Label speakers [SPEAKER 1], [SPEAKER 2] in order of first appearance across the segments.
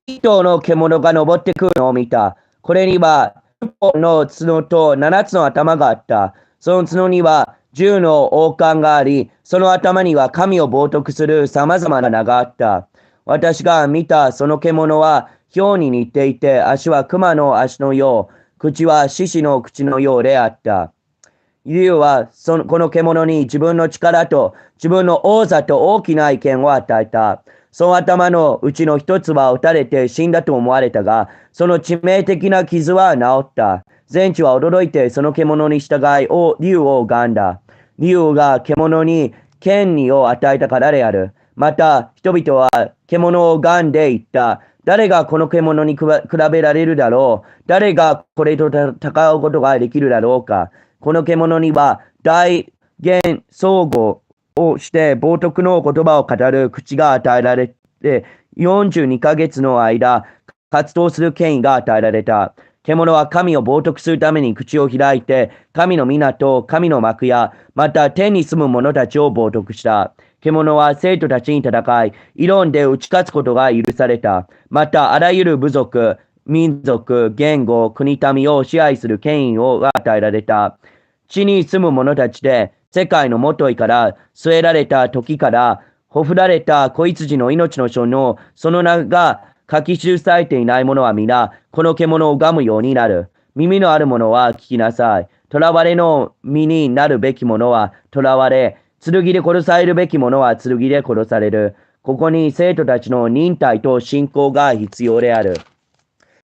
[SPEAKER 1] 一頭の獣が登ってくるのを見た。これには10本の角と7つの頭があった。その角には10の王冠があり、その頭には神を冒涜する様々な名があった。私が見たその獣は豹に似ていて、足は熊の足のよう、口は獅子の口のようであった。竜はこの獣に自分の力と自分の王座と大きな意見を与えた。その頭のうちの一つは撃たれて死んだと思われたが、その致命的な傷は治った。全地は驚いてその獣に従い、竜を拝んだ。竜が獣に権利を与えたからである。また、人々は獣を拝んで言った。誰がこの獣に比べられるだろう。誰がこれと戦うことができるだろうか。この獣には大言総合をして冒涜の言葉を語る口が与えられて、42ヶ月の間活動する権威が与えられた。獣は神を冒涜するために口を開いて、神の皆と神の幕や、また天に住む者たちを冒涜した。獣は生徒たちに戦い、異論で打ち勝つことが許された。また、あらゆる部族、民族、言語、国民を支配する権威が与えられた。地に住む者たちで、世界のもといから据えられた時から、ほふられた子羊の命の書のその名が書き記されていない者は皆、この獣を拝むようになる。耳のある者は聞きなさい。囚われの身になるべき者は囚われ、剣で殺されるべき者は剣で殺される。ここに生徒たちの忍耐と信仰が必要である。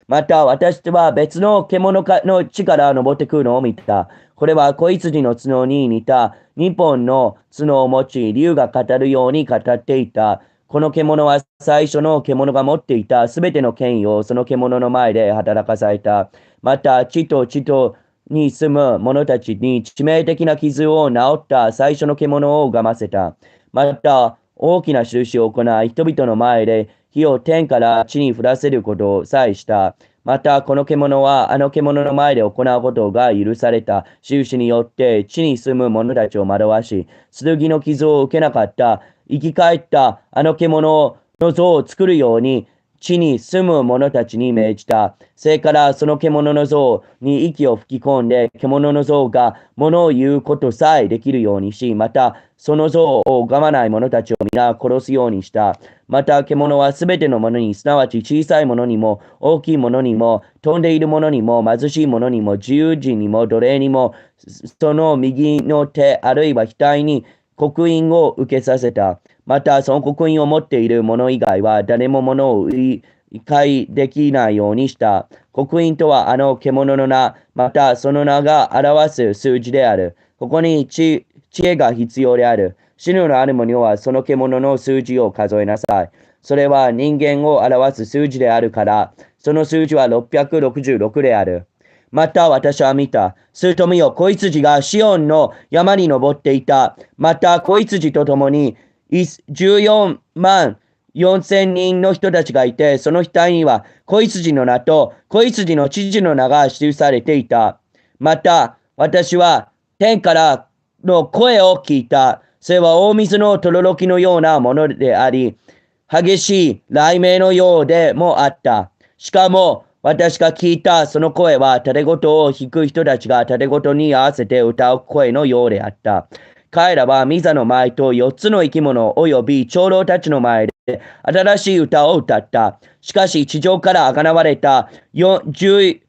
[SPEAKER 1] また私は別の獣の地から登ってくるのを見た。これは子羊の角に似た2本の角を持ち、竜が語るように語っていた。この獣は最初の獣が持っていたすべての権威をその獣の前で働かされた。また地と地とに住む者たちに致命的な傷を治った最初の獣を拝ませた。また大きな印を行い、人々の前で火を天から地に降らせることをさえした。また、この獣はあの獣の前で行うことが許された印によって地に住む者たちを惑わし、剣の傷を受けなかった生き返ったあの獣の像を作るように地に住む者たちに命じた。それからその獣の像に息を吹き込んで、獣の像が物を言うことさえできるようにし、またその像を拝まない者たちを皆殺すようにした。また獣はすべての者に、すなわち小さい者にも、大きい者にも、飛んでいる者にも、貧しい者にも、自由人にも、奴隷にも、その右の手、あるいは額に刻印を受けさせた。また、その刻印を持っている者以外は、誰も物を理解できないようにした。刻印とは、あの獣の名、またその名が表す数字である。ここに知恵が必要である。死ぬのある者はその獣の数字を数えなさい。それは人間を表す数字であるから、その数字は666である。また私は見た。すると見よ、子羊がシオンの山に登っていた。また子羊と共に14万4千人の人たちがいて、その額には子羊の名と子羊の父の名が記されていた。また私は天からの声を聞いた。それは大水の轟のようなものであり、激しい雷鳴のようでもあった。しかも私が聞いたその声は、盾事を弾く人たちが盾事に合わせて歌う声のようであった。彼らはミザの前と4つの生き物及び長老たちの前で新しい歌を歌った。しかし地上からあがなわれた14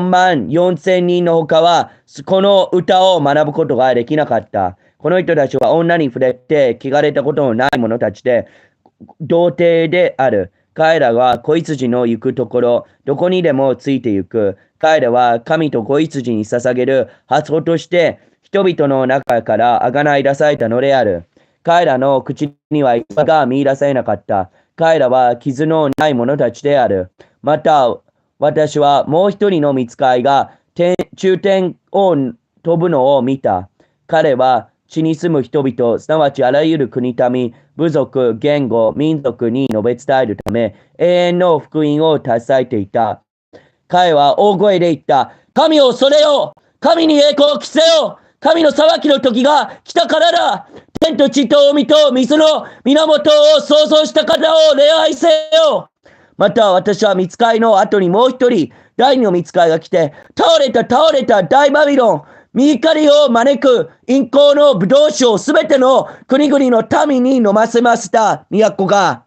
[SPEAKER 1] 万4千人の他はこの歌を学ぶことができなかった。この人たちは女に触れて汚れたことのない者たちで、童貞である。彼らは子羊の行くところ、どこにでもついて行く。彼らは神と子羊に捧げる発音として、人々の中からあがない出されたのである。彼らの口には言葉が見出されなかった。彼らは傷のない者たちである。また、私はもう一人の御使いが中天を飛ぶのを見た。彼は地に住む人々、すなわちあらゆる国民、部族、言語、民族に述べ伝えるため、永遠の福音を携えていた。彼は大声で言った。神を恐れよう！神に栄光を着せよう！神の裁きの時が来たからだ！天と地と海と水の源を創造した方を礼拝せよ！また私は御使いの後にもう一人、第二の御使いが来て、倒れた大バビロン、御怒りを招く陰行の葡萄酒をすべての国々の民に飲ませました、都が。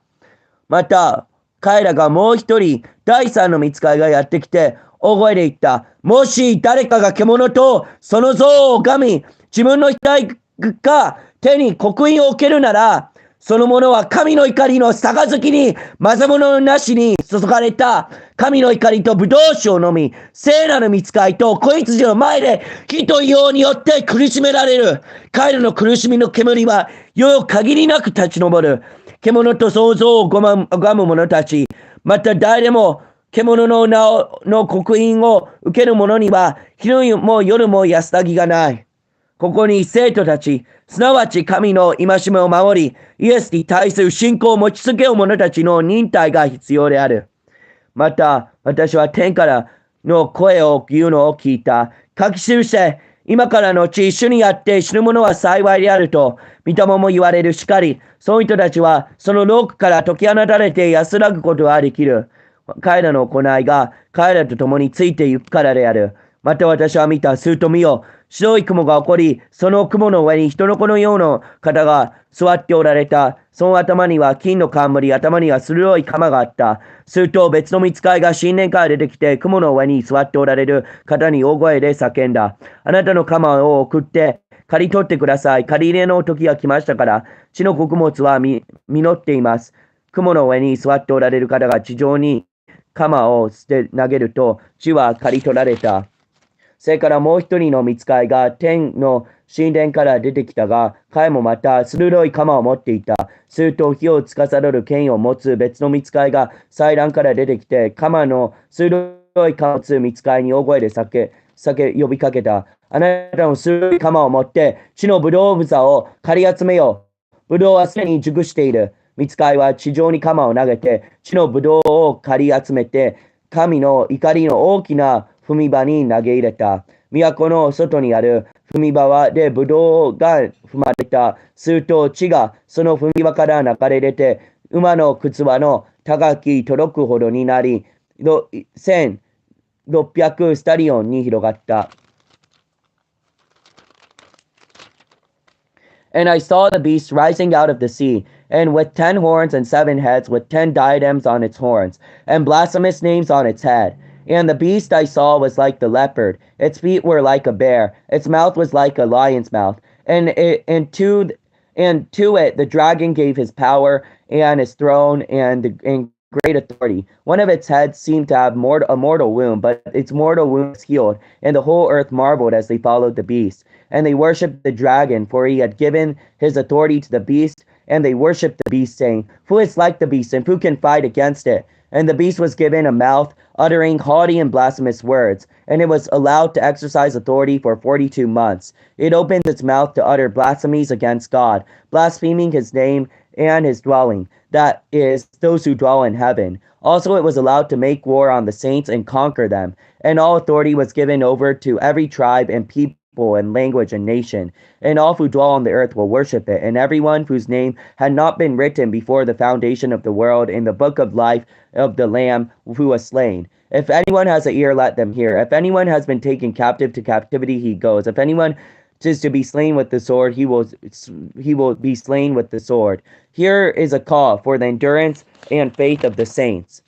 [SPEAKER 1] また、彼らがもう一人、第三の御使いがやってきて、大声で言った。もし誰かが獣とその像を拝み、自分の額が手に刻印を受けるなら、その者は神の怒りの杯に混ぜ物なしに注がれた神の怒りと葡萄酒を飲み、聖なる御使いと子羊の前で火と硫黄によって苦しめられる。彼らの苦しみの煙は世よ限りなく立ち上る。獣と創造を拝む者たち、また誰も獣の名の刻印を受ける者には昼も夜も安らぎがない。ここに生徒たち、すなわち神の戒めを守り、イエスに対する信仰を持ち続ける者たちの忍耐が必要である。また、私は天からの声を言うのを聞いた。書き記して、今からのち主にあって死ぬ者は幸いであると、御霊も言われるしかり、その人たちはそのロークから解き放たれて安らぐことができる。彼らの行いが彼らと共について行くからである。また私は見た。すると見よ。白い雲が起こり、その雲の上に人の子のような方が座っておられた。その頭には金の冠、頭には鋭い鎌があった。すると別の御使いが神殿から出てきて、雲の上に座っておられる方に大声で叫んだ。あなたの鎌を送って刈り取ってください。刈り入れの時が来ましたから、地の穀物は実っています。雲の上に座っておられる方が地上に鎌を捨て投げると、地は刈り取られた。それからもう一人の御使いが天の神殿から出てきたが、彼もまた鋭い鎌を持っていた。すると火を司る権威を持つ別の御使いが祭壇から出てきて、鋭い鎌を持つ御使いに大声で呼びかけた。あなたの鋭い鎌を持って、地のブドウ房を刈り集めよう。ブドウはすでに熟している。御使いは地上に鎌を投げて、地のブドウを刈り集めて、神の怒りの大きな踏み場に投げ入れた。都の外にある踏み場でブドウが踏まれた。すると地がその踏み場から流れ出て、馬の靴輪の高き届くほどになり、1600スタリオンに広がった。And I saw the beast rising out of the sea, and with 10 horns and 7 heads, with 10 diadems on its horns, and blasphemous names on its head. And the beast I saw was like the leopard, its feet were like a bear, its mouth was like a lion's mouth. And to it the dragon gave his power and his throne and great authority. One of its heads seemed to have a mortal wound, but its mortal wound was healed, and the whole earth marveled as they followed the beast. And they worshipped the dragon, for he had given his authority to the beast, and they worshipped the beast, saying, Who is like the beast, and who can fight against it? And the beast was given a mouth, uttering haughty and blasphemous words, and it was allowed to exercise authority for 42 months. It opened its mouth to utter blasphemies against God, blaspheming his name and his dwelling, that is, those who dwell in heaven. Also it was allowed to make war on the saints and conquer them, and all authority was given over to every tribe and people and language and nation, and all who dwell on the earth will worship it, and everyone whose name had not been written before the foundation of the world in the book of life of the Lamb who was slain. If anyone has an ear, let them hear. If anyone has been taken captive to captivity, he goes. If anyone is to be slain with the sword, he will be slain with the sword. Here is a call for the endurance and faith of the saints.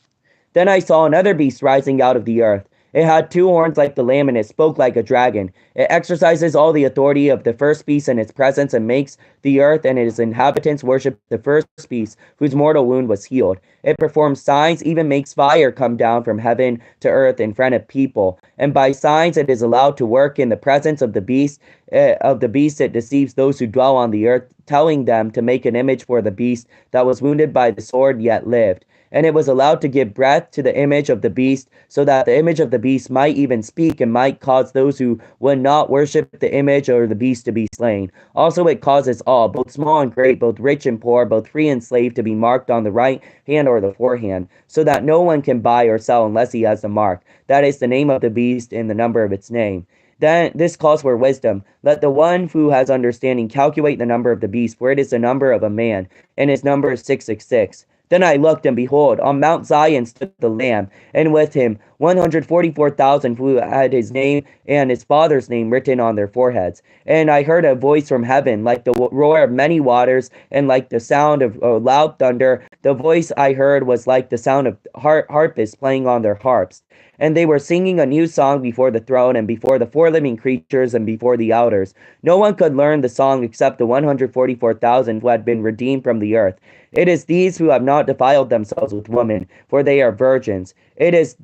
[SPEAKER 1] Then I saw another beast rising out of the earth. It had 2 horns like the lamb, and it spoke like a dragon. It exercises all the authority of the first beast in its presence, and makes the earth and its inhabitants worship the first beast, whose mortal wound was healed. It performs signs, even makes fire come down from heaven to earth in front of people. And by signs it is allowed to work in the presence of the beast. It deceives those who dwell on the earth, telling them to make an image for the beast that was wounded by the sword yet lived. And it was allowed to give breath to the image of the beast, so that the image of the beast might even speak, and might cause those who would not worship the image or the beast to be slain. Also it causes all, both small and great, both rich and poor, both free and slave, to be marked on the right hand or the forehand, so that no one can buy or sell unless he has the mark, that is, the name of the beast and the number of its name. Then this calls for wisdom. Let the one who has understanding calculate the number of the beast, for it is the number of a man, and his number is 666. Then I looked, and behold, on Mount Zion stood the Lamb, and with him 144,000 who had his name and his father's name written on their foreheads. And I heard a voice from heaven, like the roar of many waters, and like the sound of loud thunder. The voice I heard was like the sound of harpists playing on their harps. And they were singing a new song before the throne, and before the four living creatures, and before the elders. No one could learn the song except the 144,000 who had been redeemed from the earth. It is these who have not defiled themselves with women, for they are virgins. It is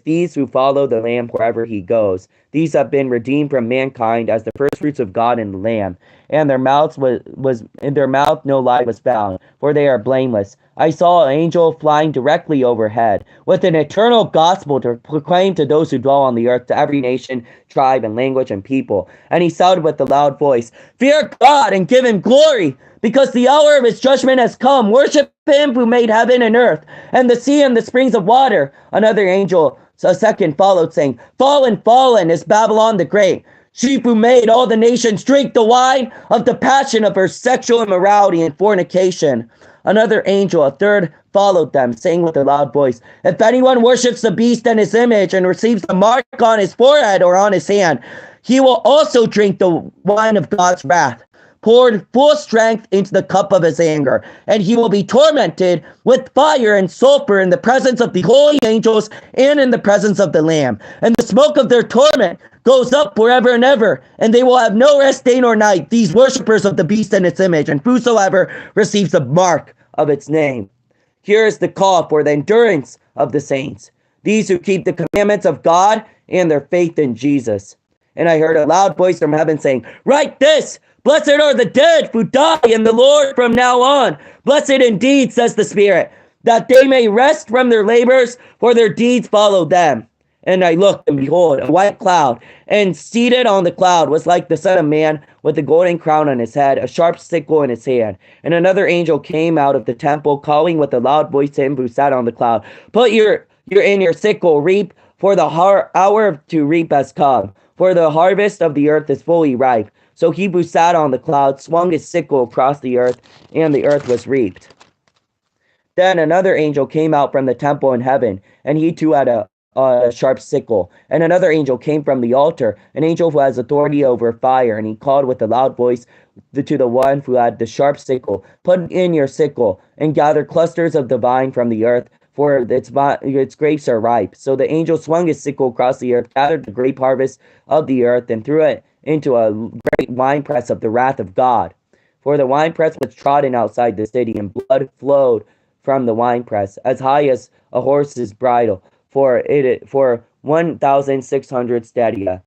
[SPEAKER 1] these who follow the Lamb wherever he goes. These have been redeemed from mankind as the firstfruits of God and the Lamb. And their mouth in their mouth no lie was found, for they are blameless. I saw an angel flying directly overhead, with an eternal gospel to proclaim to those who dwell on the earth, to every nation, tribe, and language, and people. And he shouted with a loud voice, "Fear God and give him glory, because the hour of his judgment has come. Worship him who made heaven and earth, and the sea and the springs of water." Another angel, a second, followed, saying, "Fallen, fallen is Babylon the Great. She who made all the nations drink the wine of the passion of her sexual immorality and fornication." Another angel, a third, followed them, saying with a loud voice, "If anyone worships the beast and his image and receives the mark on his forehead or on his hand, he will also drink the wine of God's wrath, poured full strength into the cup of his anger, and he will be tormented with fire and sulfur in the presence of the holy angels and in the presence of the Lamb. And the smoke of their torment goes up forever and ever, and they will have no rest day nor night, these worshippers of the beast and its image, and whosoever receives the mark of its name." Here is the call for the endurance of the saints, these who keep the commandments of God and their faith in Jesus. And I heard a loud voice from heaven saying, "Write this, blessed are the dead who die in the Lord from now on. Blessed indeed, says the Spirit, that they may rest from their labors, for their deeds follow them." And I looked, and behold, a white cloud, and seated on the cloud was like the Son of Man, with a golden crown on his head, a sharp sickle in his hand. And another angel came out of the temple, calling with a loud voice to him who sat on the cloud, "Put your sickle, reap, for the hour to reap has come, for the harvest of the earth is fully ripe." So he who sat on the cloud swung his sickle across the earth, and the earth was reaped. Then another angel came out from the temple in heaven, and he too had a sharp sickle. And another angel came from the altar, an angel who has authority over fire, and he called with a loud voice to the one who had the sharp sickle, "Put in your sickle, and gather clusters of the vine from the earth, for its grapes are ripe." So the angel swung his sickle across the earth, gathered the grape harvest of the earth, and threw it into a great winepress of the wrath of God. For the winepress was trodden outside the city, and blood flowed from the winepress as high as a horse's bridle, for 1,600 stadia.